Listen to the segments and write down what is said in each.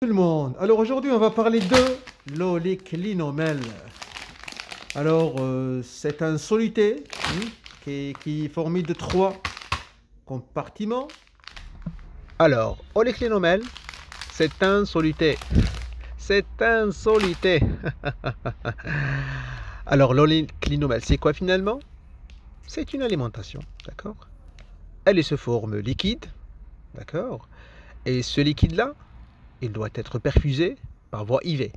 Tout le monde. Alors aujourd'hui, on va parler de l'oléclinomèle. Alors, c'est un soluté qui est formé de 3 compartiments. Alors, oléclinomèle, c'est un soluté. C'est un soluté. Alors, l'oléclinomèle, c'est quoi finalement? C'est une alimentation, d'accord? Elle est sous forme liquide, d'accord? Et ce liquide-là, il doit être perfusé par voie IV.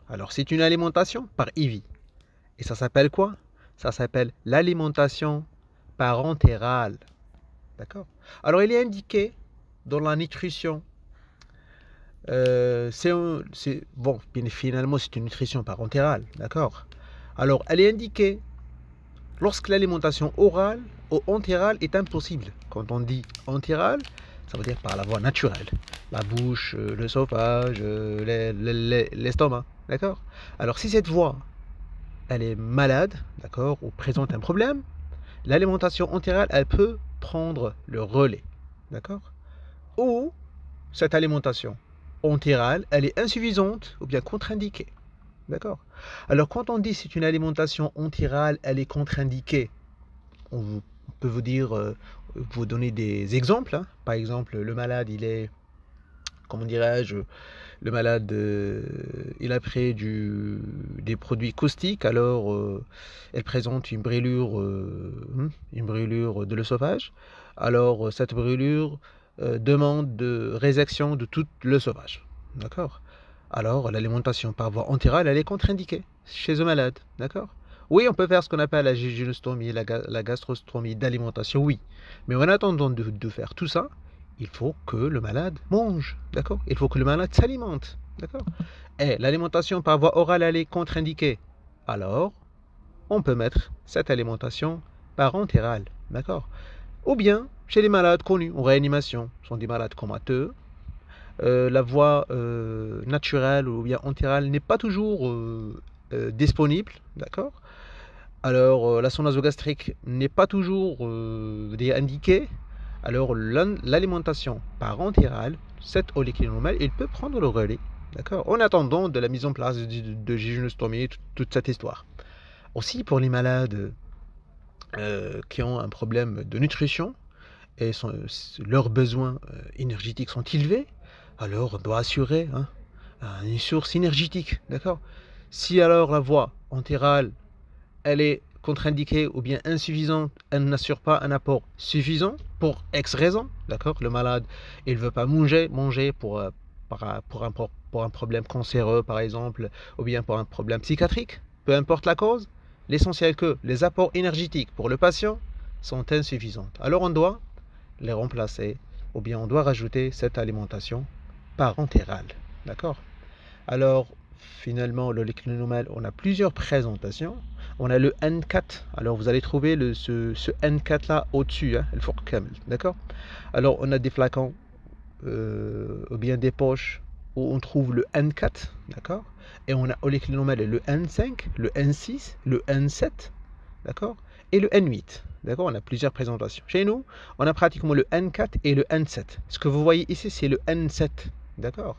Alors c'est une alimentation par IV. Et ça s'appelle quoi? Ça s'appelle l'alimentation parentérale. D'accord? Alors il est indiqué dans la nutrition. Bon, finalement c'est une nutrition parentérale. D'accord? Alors elle est indiquée lorsque l'alimentation orale ou entérale est impossible. Quand on dit entérale, ça veut dire par la voie naturelle. La bouche, l'œsophage, l'estomac. D'accord? Alors si cette voie, elle est malade, d'accord, ou présente un problème, l'alimentation entérale, elle peut prendre le relais. D'accord? Ou cette alimentation entérale, elle est insuffisante ou bien contre-indiquée. D'accord? Alors quand on dit c'est une alimentation entérale, elle est contre-indiquée, on peut vous dire, vous donner des exemples. Hein. Par exemple, le malade, il est, comment dirais-je, le malade, il a pris des produits caustiques, alors elle présente une brûlure de l'œsophage. Alors cette brûlure demande de résection de tout l'œsophage. D'accord? Alors l'alimentation par voie entérale, elle est contre-indiquée chez un malade. D'accord? Oui, on peut faire ce qu'on appelle la jéjunostomie, la gastrostomie d'alimentation, oui. Mais en attendant de faire tout ça, il faut que le malade mange, d'accord? Il faut que le malade s'alimente, d'accord? Et l'alimentation par voie orale, elle est contre-indiquée. Alors, on peut mettre cette alimentation parentérale, d'accord? Ou bien, chez les malades connus en réanimation, ce sont des malades comateux, la voie naturelle ou bien entérale n'est pas toujours disponible, d'accord? Alors, la sonde nasogastrique n'est pas toujours indiquée. Alors, l'alimentation parentérale, cette oléclinomèle, il peut prendre le relais, d'accord, en attendant de la mise en place de jéjunostomie, toute cette histoire. Aussi, pour les malades qui ont un problème de nutrition et leurs besoins énergétiques sont élevés, alors on doit assurer une source énergétique, d'accord. Si alors la voie entérale, elle est contre-indiquée ou bien insuffisante, elle n'assure pas un apport suffisant pour X raisons, d'accord. Le malade, il ne veut pas manger pour un problème cancéreux par exemple, ou bien pour un problème psychiatrique, peu importe la cause, l'essentiel que les apports énergétiques pour le patient sont insuffisants. Alors on doit les remplacer, ou bien on doit rajouter cette alimentation parentérale, d'accord. Alors finalement, l'oléclinomèle, on a plusieurs présentations. On a le N4. Alors vous allez trouver ce N4 là au-dessus, hein, le four camel, d'accord. Alors on a des flacons ou bien des poches où on trouve le N4, d'accord. Et on a oléclinomèle le N5, le N6, le N7, d'accord, et le N8. D'accord, on a plusieurs présentations. Chez nous, on a pratiquement le N4 et le N7. Ce que vous voyez ici, c'est le N7, d'accord.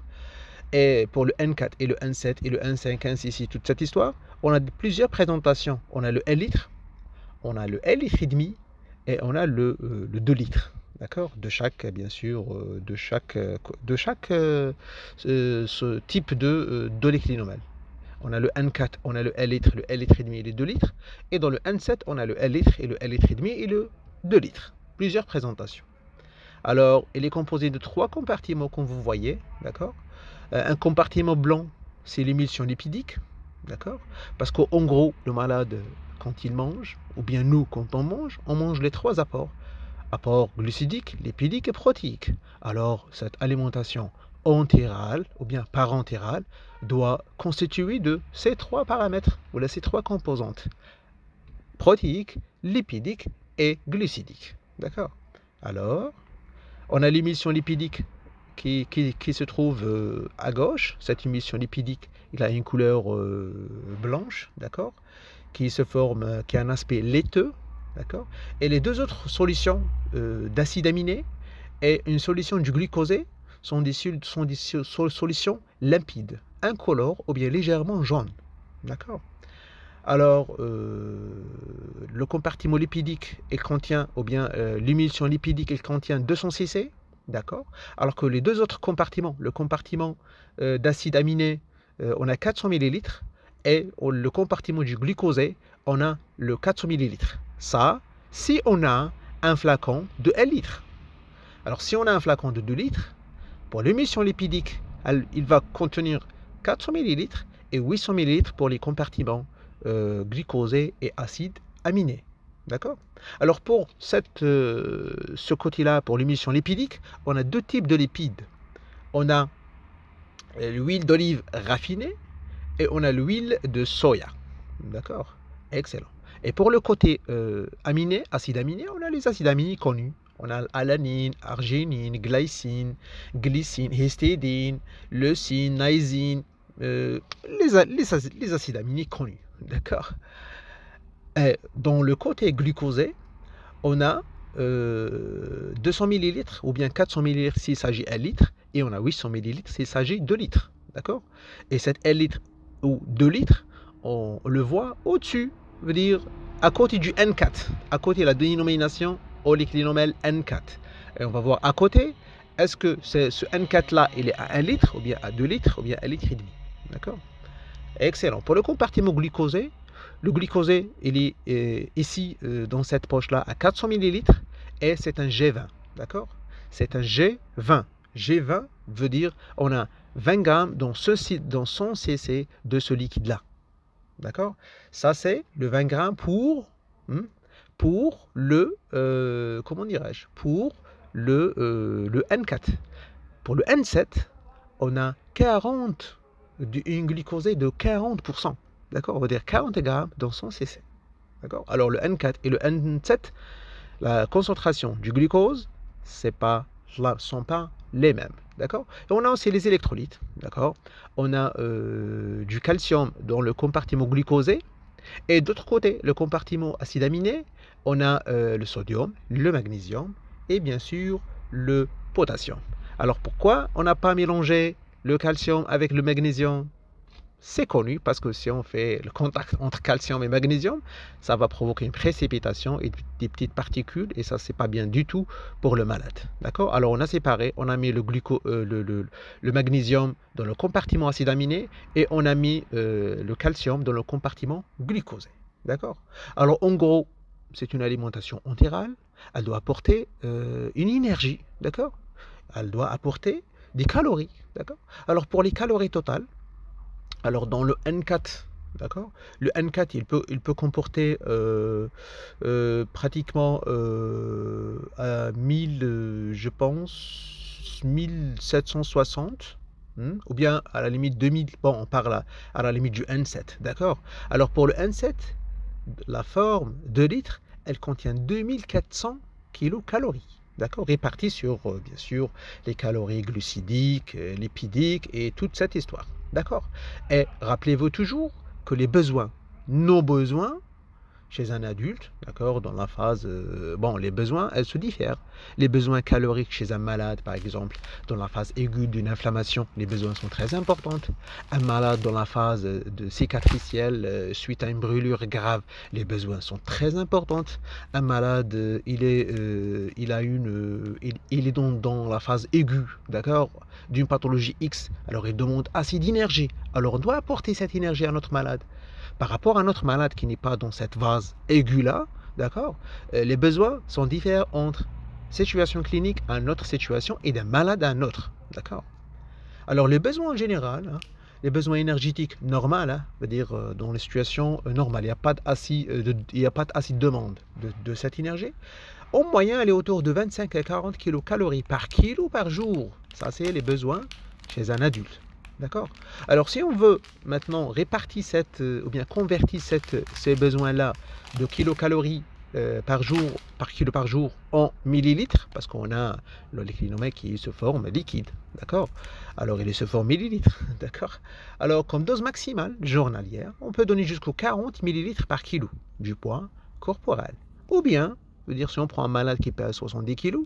Et pour le N4 et le N7 et le N5, N6, toute cette histoire, on a plusieurs présentations. On a le 1 litre, on a le 1 litre et demi et on a le 2 litres. D'accord? De chaque, bien sûr, de chaque ce type d'oléclinomèle. On a le N4, on a le 1 litre, le 1 litre et demi et le 2 litres. Et dans le N7, on a le 1 litre et le 1 litre et demi et le 2 litres. Plusieurs présentations. Alors, il est composé de 3 compartiments comme vous voyez, d'accord? Un compartiment blanc, c'est l'émulsion lipidique, d'accord? Parce qu'en gros, le malade, quand il mange, ou bien nous, quand on mange les 3 apports. Apport glucidique, lipidique et protéique. Alors, cette alimentation entérale, ou bien parentérale, doit constituer de ces 3 paramètres, ou ces 3 composantes. Protéique, lipidique et glucidique, d'accord? Alors, on a l'émulsion lipidique qui se trouve à gauche. Cette émulsion lipidique, il a une couleur blanche, d'accord, qui se forme, qui a un aspect laiteux, d'accord. Et les 2 autres solutions d'acide aminé et une solution du glucosé sont des solutions limpides, incolores ou bien légèrement jaunes. D'accord? Alors, le compartiment lipidique, il contient, ou bien l'émulsion lipidique, il contient 200 cc, d'accord? Alors que les deux autres compartiments, le compartiment d'acide aminé, on a 400 ml, et le compartiment du glucosé, on a le 400 ml. Ça, si on a un flacon de 1 litre. Alors, si on a un flacon de 2 litres, pour l'émulsion lipidique, il va contenir 400 ml et 800 ml pour les compartiments glucosé et acide aminé. D'accord? Alors pour ce côté-là, pour l'émulsion lipidique, on a deux types de lipides. On a l'huile d'olive raffinée et on a l'huile de soya. D'accord? Excellent. Et pour le côté aminé, acide aminé, on a les acides aminés connus. On a alanine, arginine, glycine, histidine, leucine, lysine, les acides aminés connus. D'accord? Dans le côté glucosé, on a 200 ml ou bien 400 ml s'il s'agit d'1 litre et on a 800 ml s'il s'agit de 2 litres. D'accord? Et cet 1 litre ou 2 litres, on le voit au-dessus, veut dire à côté du N4, à côté de la dénomination oléclinomèle N4. Et on va voir à côté, est-ce que ce N4 là, il est à 1 litre ou bien à 2 litres ou bien à 1 litre et demi. D'accord? Excellent. Pour le compartiment glucosé, le glucosé, il est ici dans cette poche-là à 400 ml et c'est un G20. D'accord? C'est un G20. G20 veut dire on a 20 grammes dans 100 cc de ce liquide-là. D'accord? Ça, c'est le 20 grammes pour le, comment dirais-je? Pour le N4. Pour le N7, on a une glucosé de 40%. D'accord? On va dire 40 grammes dans 100 cc. D'accord? Alors le N4 et le N7, la concentration du glucose, sont pas les mêmes. D'accord? Et on a aussi les électrolytes. D'accord? On a du calcium dans le compartiment glucosé. Et d'autre côté, le compartiment acide aminé, on a le sodium, le magnésium et bien sûr le potassium. Alors pourquoi on n'a pas mélangé le calcium avec le magnésium? C'est connu parce que si on fait le contact entre calcium et magnésium, ça va provoquer une précipitation et des petites particules et ça c'est pas bien du tout pour le malade. D'accord? Alors on a séparé, on a mis le magnésium dans le compartiment acide aminé et on a mis le calcium dans le compartiment glucosé. D'accord? Alors en gros, c'est une alimentation entérale, elle doit apporter une énergie, d'accord? Elle doit apporter des calories, d'accord? Alors pour les calories totales, alors dans le N4, d'accord, le N4 il peut comporter pratiquement à 1000, je pense, 1760, ou bien à la limite 2000, bon on parle à la limite du N7, d'accord. Alors pour le N7, la forme 2 litres, elle contient 2400 kilocalories. D'accord, réparties sur, bien sûr, les calories glucidiques, lipidiques et toute cette histoire. D'accord? Et rappelez-vous toujours que nos besoins, chez un adulte, d'accord, dans la phase, les besoins, elles se diffèrent. Les besoins caloriques chez un malade, par exemple, dans la phase aiguë d'une inflammation, les besoins sont très importants. Un malade dans la phase de cicatricielle, suite à une brûlure grave, les besoins sont très importants. Un malade, il est dans la phase aiguë, d'accord, d'une pathologie X, alors il demande assez d'énergie. Alors on doit apporter cette énergie à notre malade. Par rapport à notre malade qui n'est pas dans cette phase aiguë-là, d'accord, les besoins sont différents entre situation clinique à une autre situation et d'un malade à un autre, d'accord. Alors les besoins en général, les besoins énergétiques normaux, veut dire dans les situations normales, il n'y a pas assez de demande de cette énergie. En moyenne, elle est autour de 25 à 40 kilocalories par kilo par jour. Ça, c'est les besoins chez un adulte. D'accord? Alors, si on veut maintenant répartir ou bien convertir ces besoins-là de kilocalories par kilo par jour en millilitres, parce qu'on a l'oléclinomètre qui se forme liquide, d'accord? Alors, il se forme millilitres, d'accord? Alors, comme dose maximale journalière, on peut donner jusqu'aux 40 millilitres par kilo du poids corporel. Ou bien, je veux dire, si on prend un malade qui pèse 70 kg,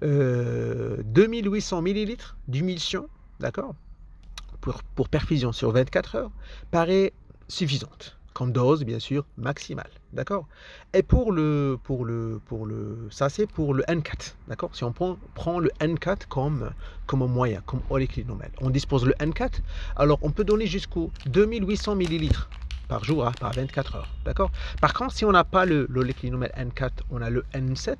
2800 millilitres d'émulsion, d'accord, pour perfusion sur 24 heures, paraît suffisante comme dose, bien sûr, maximale, d'accord. Et ça c'est pour le N4, d'accord. Si on prend le N4 comme moyen, comme oleclinomèle, on dispose le N4, alors on peut donner jusqu'au 2800 millilitres par jour, hein, par 24 heures, d'accord. Par contre, si on n'a pas l'oleclinomèle N4, on a le N7,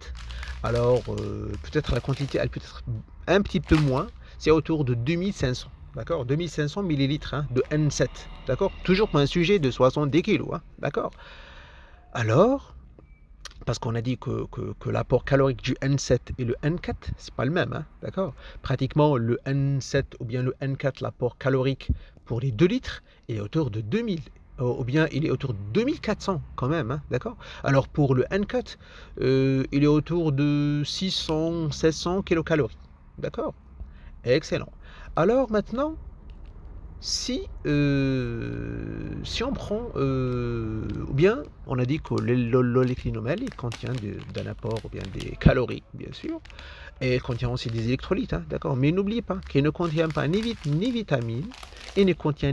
alors peut-être la quantité, elle peut être un petit peu moins, c'est autour de 2500. D'accord, 2500 millilitres hein, de N7, d'accord, toujours pour un sujet de 70 kg, hein, d'accord. Alors, parce qu'on a dit que l'apport calorique du N7 et le N4, c'est pas le même, hein, d'accord. Pratiquement le N7 ou bien le N4, l'apport calorique pour les 2 litres est autour de 2000, ou bien il est autour de 2400 quand même, hein, d'accord. Alors pour le N4, il est autour de 600-700 kilocalories, d'accord. Excellent. Alors maintenant, si on prend, ou bien on a dit que l'oleclinomèle il contient d'un apport ou bien des calories, bien sûr, et il contient aussi des électrolytes, hein, d'accord. Mais n'oubliez pas qu'il ne contient pas ni vitamines et ne contient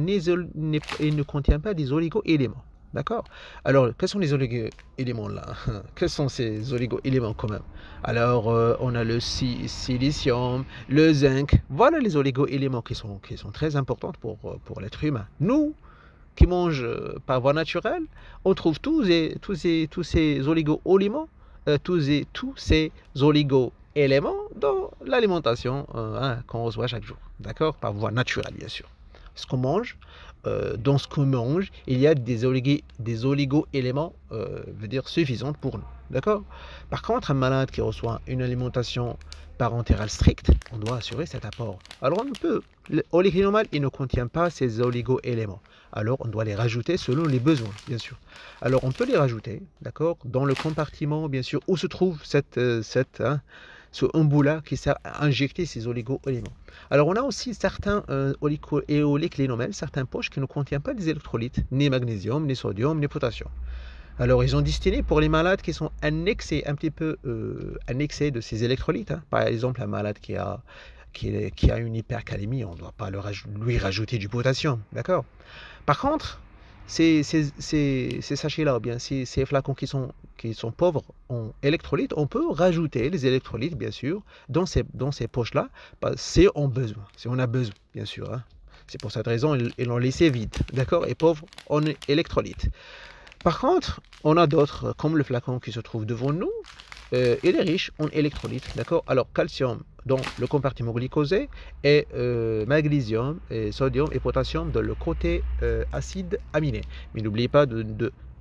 pas des oligo-éléments. D'accord. Alors, quels sont les oligo-éléments là? Quels sont ces oligo-éléments quand même? Alors, on a le silicium, le zinc. Voilà les oligo-éléments qui sont très importants pour l'être humain. Nous, qui mangent par voie naturelle, on trouve tous ces oligo-éléments, tous ces oligo-éléments dans l'alimentation hein, qu'on reçoit chaque jour. D'accord. Par voie naturelle, bien sûr. Ce qu'on mange, dans ce qu'on mange, il y a des oligo-éléments veut dire suffisants pour nous. D'accord. Par contre, un malade qui reçoit une alimentation parentérale stricte, on doit assurer cet apport. Alors on peut, l'oleclinomèle, il ne contient pas ces oligo-éléments. Alors on doit les rajouter selon les besoins, bien sûr. Alors on peut les rajouter, d'accord, dans le compartiment, bien sûr, où se trouve ce embout-là qui sert à injecter ces oligo-éléments. Alors on a aussi certains oleclinomèles, certaines poches qui ne contiennent pas des électrolytes, ni magnésium, ni sodium, ni potassium. Alors ils sont destinés pour les malades qui sont annexés, un petit peu annexés de ces électrolytes. Hein. Par exemple, un malade qui a une hypercalémie, on ne doit pas lui rajouter du potassium, d'accord. Par contre, ces sachets-là, ou bien ces flacons qui sont pauvres en électrolytes, on peut rajouter les électrolytes, bien sûr, dans ces poches-là, si on a besoin, bien sûr. Hein. C'est pour cette raison ils l'ont laissé vide, d'accord, et pauvre en électrolytes. Par contre, on a d'autres, comme le flacon qui se trouve devant nous, il est riche en électrolytes, d'accord. Alors, calcium dans le compartiment glycosé et magnésium, et sodium et potassium dans le côté acide aminé. Mais n'oubliez pas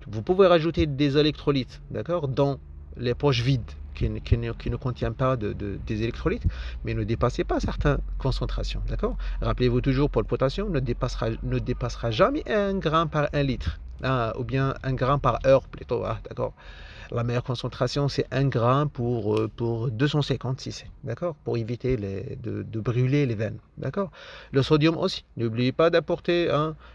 vous pouvez rajouter des électrolytes, d'accord, dans les poches vides qui ne contiennent pas des électrolytes, mais ne dépassez pas certaines concentrations, d'accord. Rappelez-vous toujours, pour le potassium, ne dépassera jamais 1 gramme par 1 litre. Ou bien 1 gramme par heure plutôt, hein, d'accord. La meilleure concentration c'est 1 gramme pour 250 cc, d'accord, pour éviter de brûler les veines, d'accord. Le sodium aussi, n'oubliez pas d'apporter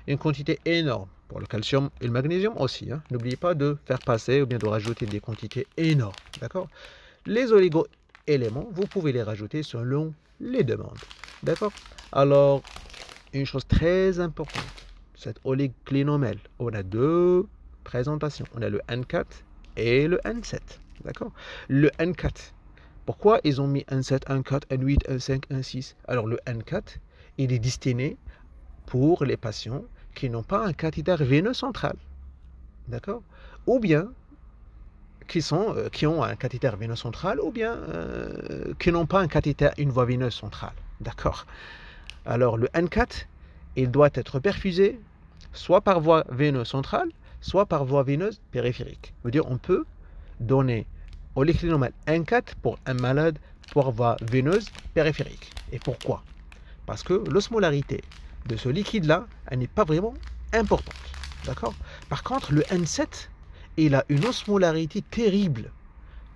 une quantité énorme. Pour le calcium et le magnésium aussi, hein, n'oubliez pas de faire passer ou bien de rajouter des quantités énormes, d'accord. Les oligo-éléments, vous pouvez les rajouter selon les demandes, d'accord. Alors, une chose très importante, cette oleclinomèle, on a 2 présentations. On a le N4 et le N7. D'accord. Le N4, pourquoi ils ont mis N7, N4, N8, N5, N6? Alors le N4, il est destiné pour les patients qui n'ont pas un cathéter veineux central. D'accord. Ou bien qui ont un cathéter veineux central, ou bien qui n'ont pas un cathéter, une voie veineuse centrale. D'accord. Alors le N4, il doit être perfusé soit par voie veineuse centrale, soit par voie veineuse périphérique. Ça veut dire on peut donner oleclinomèle N4 pour un malade pour voie veineuse périphérique. Et pourquoi? Parce que l'osmolarité de ce liquide-là, elle n'est pas vraiment importante. D'accord. Par contre, le N7, il a une osmolarité terrible.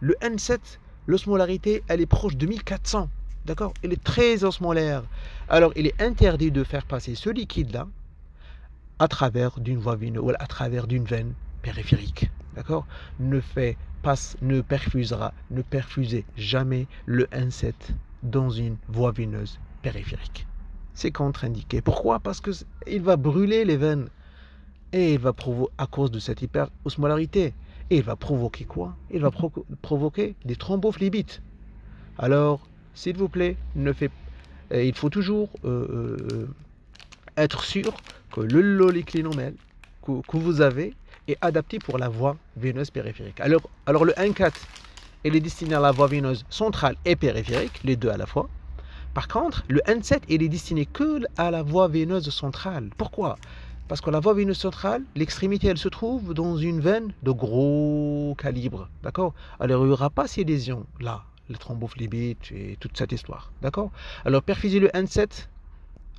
Le N7, l'osmolarité, elle est proche de 1400. D'accord. Il est très osmolaire. Alors, il est interdit de faire passer ce liquide-là à travers d'une voie veineuse ou à travers d'une veine périphérique. d'accord, ne perfusez jamais le N7 dans une voie veineuse périphérique. C'est contre-indiqué. Pourquoi? Parce qu'il va brûler les veines et il va provoquer, à cause de cette hyperosmolarité, et il va provoquer quoi? Il va provoquer des thrombophlébites. Alors, s'il vous plaît, il faut toujours être sûr que le loliclinomène que vous avez est adapté pour la voie veineuse périphérique. Alors le N4, il est destiné à la voie veineuse centrale et périphérique, les deux à la fois. Par contre, le N7, il est destiné que à la voie veineuse centrale. Pourquoi? Parce que la voie veineuse centrale, l'extrémité, elle se trouve dans une veine de gros calibre. D'accord? Alors, il n'y aura pas ces lésions là, les thrombophlébites et toute cette histoire. D'accord? Alors, perfuser le N7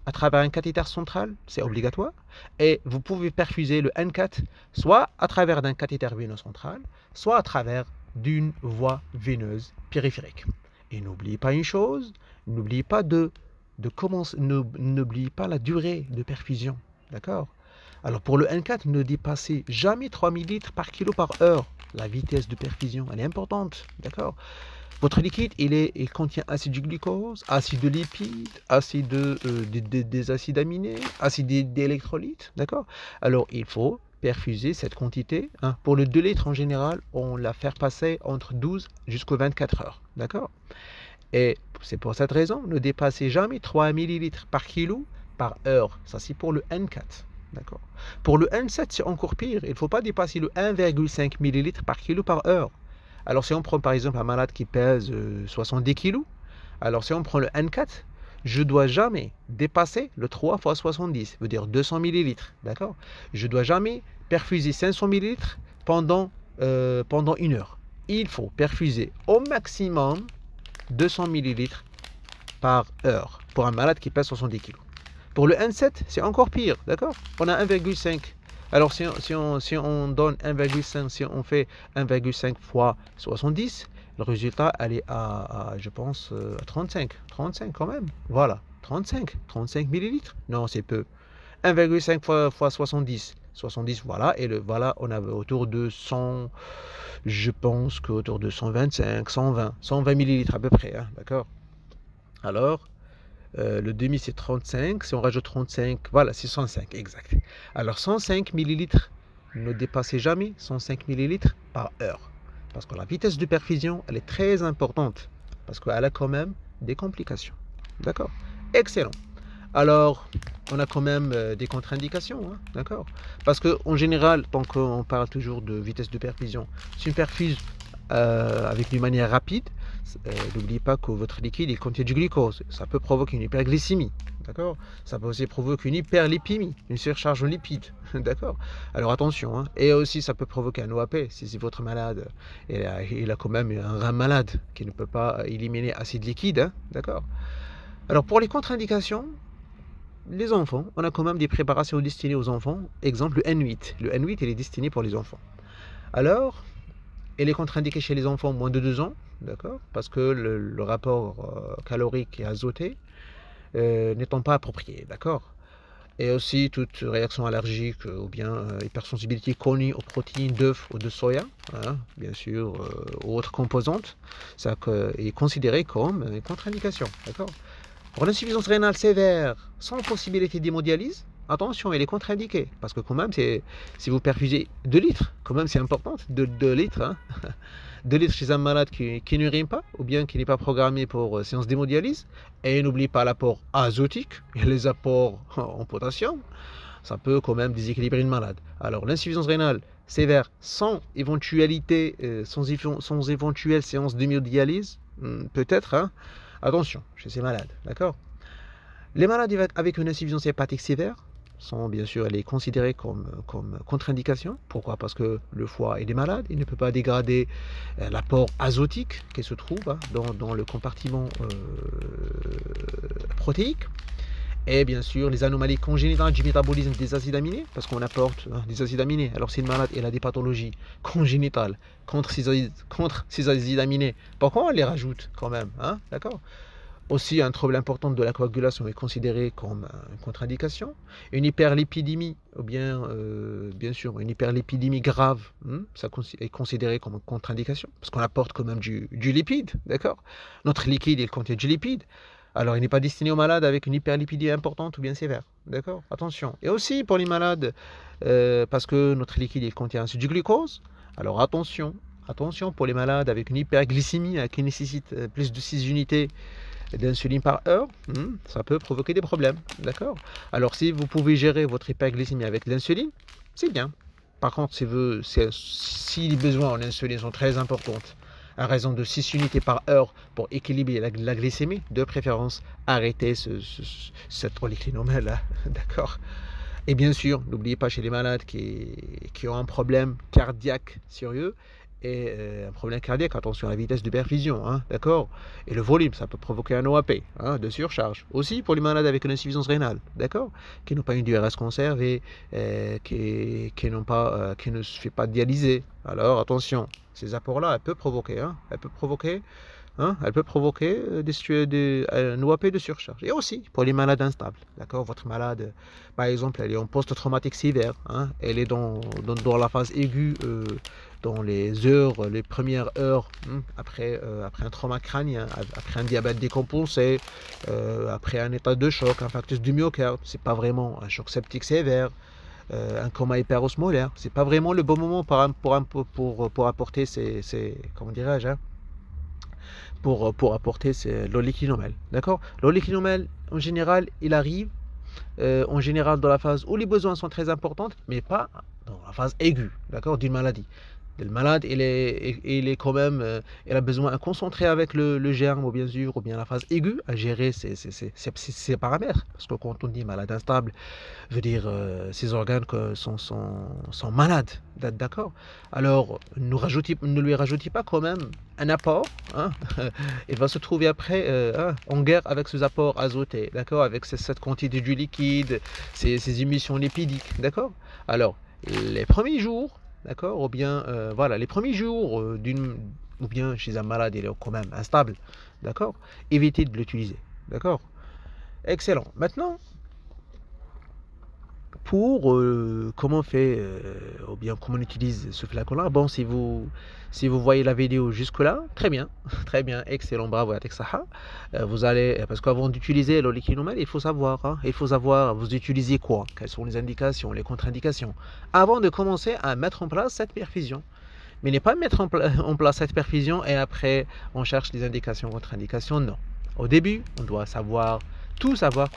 à travers un cathéter central, c'est obligatoire. Et vous pouvez perfuser le N4 soit à travers d'un cathéter veineux central, soit à travers d'une voie veineuse périphérique. Et n'oubliez pas une chose, n'oubliez pas n'oubliez pas la durée de perfusion. D'accord? Alors pour le N4, ne dépassez jamais 3 ml par kilo par heure. La vitesse de perfusion, elle est importante. D'accord? Votre liquide, il contient acide du glucose, acide de lipides, des acides aminés, acide d'électrolytes. D'accord? Alors il faut perfuser cette quantité. Hein. Pour le 2 litres en général, on la fait passer entre 12 jusqu'à 24 heures. D'accord? Et c'est pour cette raison, ne dépassez jamais 3 ml par kilo par heure. Ça, c'est pour le N4. D'accord. Pour le N7, c'est encore pire. Il ne faut pas dépasser le 1,5 ml par kilo par heure. Alors, si on prend par exemple un malade qui pèse 70 kg, alors si on prend le N4, je ne dois jamais dépasser le 3 fois 70, veut dire 200 ml. D'accord. Je ne dois jamais perfuser 500 ml pendant une heure. Il faut perfuser au maximum 200 ml par heure pour un malade qui pèse 70 kg. Pour le N7, c'est encore pire, d'accord? On a 1,5. Alors si on donne 1,5, si on fait 1,5 fois 70, le résultat, elle est je pense, à 35. 35 quand même. Voilà, 35 millilitres. Non, c'est peu. 1,5 fois 70. 70, voilà. Et voilà, on a autour de 100, je pense qu'autour de 125, 120 millilitres à peu près, hein, d'accord? Alors, le demi c'est 35, si on rajoute 35, voilà, c'est 105, exact. Alors 105 millilitres, ne dépassez jamais 105 millilitres par heure. Parce que la vitesse de perfusion, elle est très importante. Parce qu'elle a quand même des complications. D'accord? Excellent. Alors, on a quand même des contre-indications, hein, d'accord? Parce qu'en général, tant qu'on parle toujours de vitesse de perfusion, si on perfuse avec une manière rapide, n'oubliez pas que votre liquide il contient du glucose. Ça peut provoquer une hyperglycémie. D'accord? Ça peut aussi provoquer une hyperlipémie, une surcharge en lipides. D'accord? Alors attention. Hein. Et aussi, ça peut provoquer un OAP si votre malade il a quand même un rein malade qui ne peut pas éliminer acide liquide. Hein. D'accord? Alors pour les contre-indications, les enfants, on a quand même des préparations destinées aux enfants. Exemple, le N8. Le N8, il est destiné pour les enfants. Alors, il est contre-indiqué chez les enfants moins de 2 ans, d'accord, parce que le rapport calorique et azoté n'étant pas approprié, d'accord. Et aussi toute réaction allergique ou bien hypersensibilité connue aux protéines d'œufs ou de soya, hein, bien sûr, ou autres composantes, ça est considéré comme une contre-indication, d'accord. Pour l'insuffisance rénale sévère, sans possibilité d'hémodialyse, attention, elle est contre-indiquée, parce que quand même, si vous perfusez 2 litres, quand même c'est important, 2 litres, hein, 2 litres chez un malade qui n'urine pas, ou bien qui n'est pas programmé pour séance d'hémodialyse, et n'oubliez pas l'apport azotique et les apports en potassium, ça peut quand même déséquilibrer une malade. Alors l'insuffisance rénale sévère sans éventualité, sans éventuelle séance d'hémodialyse, peut-être, hein, attention chez ces malades, d'accord. Les malades avec une insuffisance hépatique sévère sont bien sûr, elle est considérée comme contre-indication. Pourquoi? Parce que le foie est malade, il ne peut pas dégrader l'apport azotique qui se trouve hein, dans le compartiment protéique. Et bien sûr, les anomalies congénitales du métabolisme des acides aminés, parce qu'on apporte hein, des acides aminés. Alors si le malade il a des pathologies congénitales contre ces acides aminés, pourquoi on les rajoute quand même hein, d'accord? Aussi, un trouble important de la coagulation est considéré comme une contre-indication. Une hyperlipidémie, ou bien, bien sûr, une hyperlipidémie grave, ça est considéré comme une contre-indication, parce qu'on apporte quand même du lipide, d'accord? Notre liquide, il contient du lipide. Alors, il n'est pas destiné aux malades avec une hyperlipidémie importante ou bien sévère, d'accord? Attention. Et aussi pour les malades, parce que notre liquide, il contient aussi du glucose. Alors, attention. Attention pour les malades avec une hyperglycémie qui nécessite plus de 6 unités d'insuline par heure, ça peut provoquer des problèmes, d'accord? Alors si vous pouvez gérer votre hyperglycémie avec l'insuline, c'est bien. Par contre, si les besoins en insuline sont très importants, à raison de 6 unités par heure pour équilibrer la glycémie, de préférence, arrêtez cette oligénomène-là, d'accord? Et bien sûr, n'oubliez pas chez les malades qui ont un problème cardiaque sérieux, et un problème cardiaque, attention à la vitesse de perfusion, hein, d'accord? Et le volume, ça peut provoquer un OAP, hein, de surcharge. Aussi pour les malades avec une insuffisance rénale, d'accord? Qui n'ont pas une DRS conservée, qui ne se fait pas dialyser. Alors attention, ces apports-là, elle peut provoquer un OAP de surcharge. Et aussi pour les malades instables. D'accord? Votre malade, par exemple, elle est en post-traumatique sévère. Hein, elle est dans la phase aiguë, dans les premières heures après un trauma crânien, après un diabète décompensé, après un état de choc, un infarctus du myocarde. C'est pas vraiment un choc septique sévère. Un coma hyperosmolaire, c'est pas vraiment le bon moment pour apporter comment dirais-je, hein, pour apporter l'oléquinomèle. D'accord? L'oléquinomèle, en général, il arrive en général dans la phase où les besoins sont très importants, mais pas dans la phase aiguë, d'accord, d'une maladie. Le malade, il est quand même, il a besoin de concentrer avec le germe, ou bien sûr, ou bien la phase aiguë, à gérer ses paramètres. Parce que quand on dit malade instable, veut dire ses organes sont malades, d'accord? Alors, ne lui rajoutez pas quand même un apport, hein? Il va se trouver après en guerre avec ces apports azotés, d'accord? Avec cette quantité du liquide, ces émissions lipidiques, d'accord? Alors, les premiers jours, d'accord, ou bien voilà, les premiers jours ou bien chez un malade, il est quand même instable, d'accord, évitez de l'utiliser, d'accord, excellent. Maintenant, pour comment on fait ou bien comment on utilise ce flacon là, bon, si vous voyez la vidéo jusque là, très bien très bien, excellent, bravo à Texaha. Vous allez, parce qu'avant d'utiliser l'oléquinomèle, il faut savoir, hein, vous utilisez quoi, quelles sont les indications, les contre-indications, avant de commencer à mettre en place cette perfusion. Mais ne pas mettre en place cette perfusion et après on cherche les indications, contre-indications, non. Au début, on doit tout savoir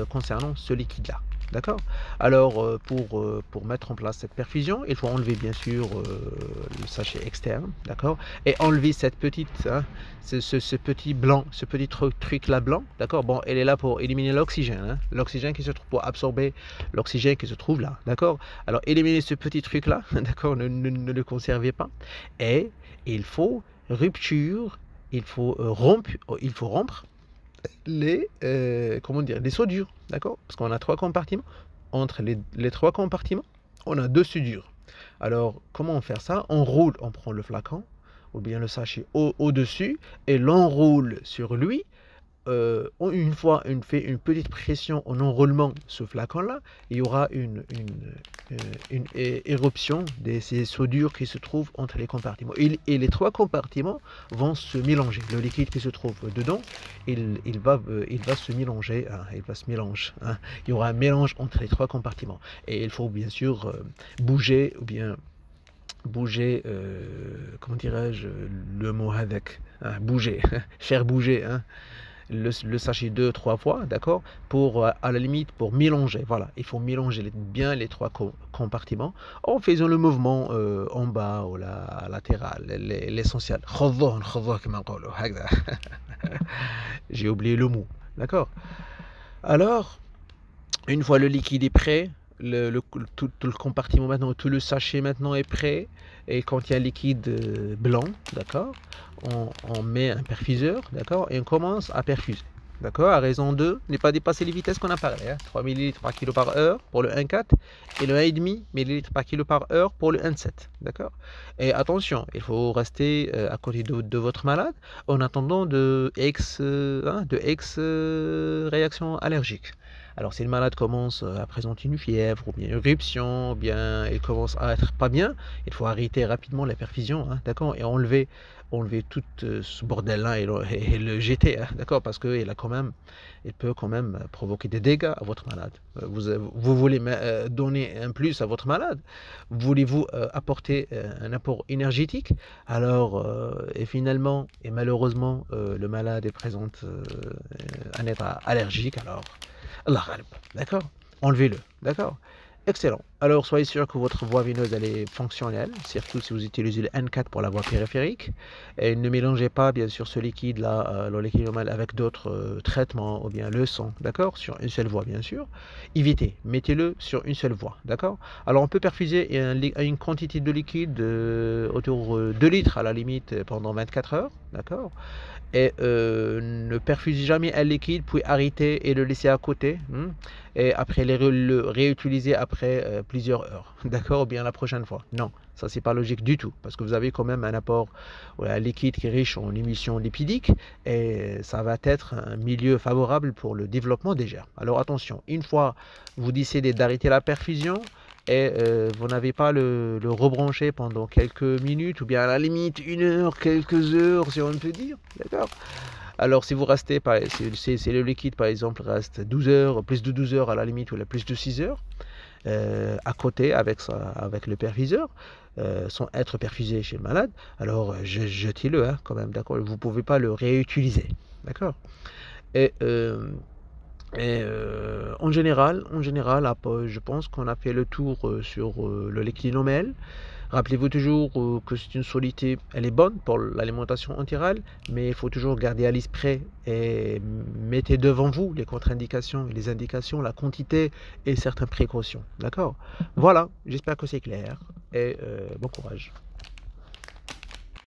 concernant ce liquide là. D'accord? Alors, pour mettre en place cette perfusion, il faut enlever bien sûr le sachet externe, d'accord? Et enlever cette petite, hein, ce petit blanc, ce petit truc là blanc, d'accord? Bon, elle est là pour éliminer l'oxygène, hein, l'oxygène qui se trouve, pour absorber l'oxygène qui se trouve là, d'accord? Alors, éliminer ce petit truc là, d'accord? Ne le conservez pas. Et il faut il faut rompre comment dire, les soudures, d'accord? Parce qu'on a 3 compartiments. Entre les 3 compartiments, on a 2 soudures. Alors, comment faire ça? On prend le flacon, ou bien le sachet au-dessus, et l'enroule sur lui. Une fois on fait une petite pression en enroulement ce flacon là, il y aura une éruption de ces soudures qui se trouvent entre les compartiments, et les 3 compartiments vont se mélanger. Le liquide qui se trouve dedans, il va se mélanger, hein, hein. Il y aura un mélange entre les 3 compartiments, et il faut bien sûr bouger, ou bien comment dirais-je le mot avec, hein, bouger faire bouger, hein, le sachet 2-3 fois, d'accord, pour à la limite pour mélanger. Voilà, il faut mélanger bien les 3 compartiments en faisant le mouvement en bas ou latéral, l'essentiel. J'ai oublié le mot, d'accord. Alors, une fois le liquide est prêt, tout le compartiment maintenant, tout le sachet maintenant est prêt, et quand il y a un liquide blanc, d'accord, on met un perfuseur, d'accord, et on commence à perfuser. D'accord? À raison de ne pas dépasser les vitesses qu'on a parlé. 3 ml par kilo par heure pour le 1,4 et le 1,5 ml par kilo par heure pour le 1,7. D'accord? Et attention, il faut rester à côté de votre malade en attendant de réactions allergiques. Alors, si le malade commence à présenter une fièvre, ou bien une éruption, ou bien il commence à être pas bien, il faut arrêter rapidement la perfusion, d'accord, et enlever tout ce bordel-là et le jeter, d'accord, parce qu'il il peut quand même provoquer des dégâts à votre malade. Vous voulez donner un plus à votre malade, voulez-vous apporter un apport énergétique, alors et finalement et malheureusement le malade est présente un état allergique, alors Allah ghalib, d'accord? Enlevez-le, d'accord? Excellent. Alors, soyez sûr que votre voie veineuse elle est fonctionnelle, surtout si vous utilisez le N4 pour la voie périphérique. Et ne mélangez pas, bien sûr, ce liquide-là, le liquide normal, avec d'autres traitements ou bien le sang, d'accord? Sur une seule voie, bien sûr. Évitez, mettez-le sur une seule voie, d'accord? Alors, on peut perfuser une quantité de liquide autour de 2 litres à la limite pendant 24 heures, d'accord? Et ne perfusez jamais un liquide, puis arrêter et le laisser à côté, et après le réutiliser après plusieurs heures, d'accord, ou bien la prochaine fois. Non, ça c'est pas logique du tout, parce que vous avez quand même un apport liquide qui est riche en émissions lipidiques, et ça va être un milieu favorable pour le développement des germes. Alors attention, une fois vous décidez d'arrêter la perfusion, et vous n'avez pas le rebrancher pendant quelques minutes, ou bien à la limite 1 heure, quelques heures, si on peut dire, d'accord? Alors si vous restez, si le liquide par exemple reste 12 heures, plus de 12 heures à la limite, ou plus de 6 heures, à côté avec le perfuseur, sans être perfusé chez le malade, alors jetez-le quand même, d'accord? Vous ne pouvez pas le réutiliser, d'accord? Et en général, je pense qu'on a fait le tour sur le liquidinomèle. Rappelez-vous toujours que c'est une soluté, elle est bonne pour l'alimentation entérale, mais il faut toujours garder à l'esprit et mettez devant vous les contre-indications et les indications, la quantité et certaines précautions. D'accord? Voilà, j'espère que c'est clair et bon courage.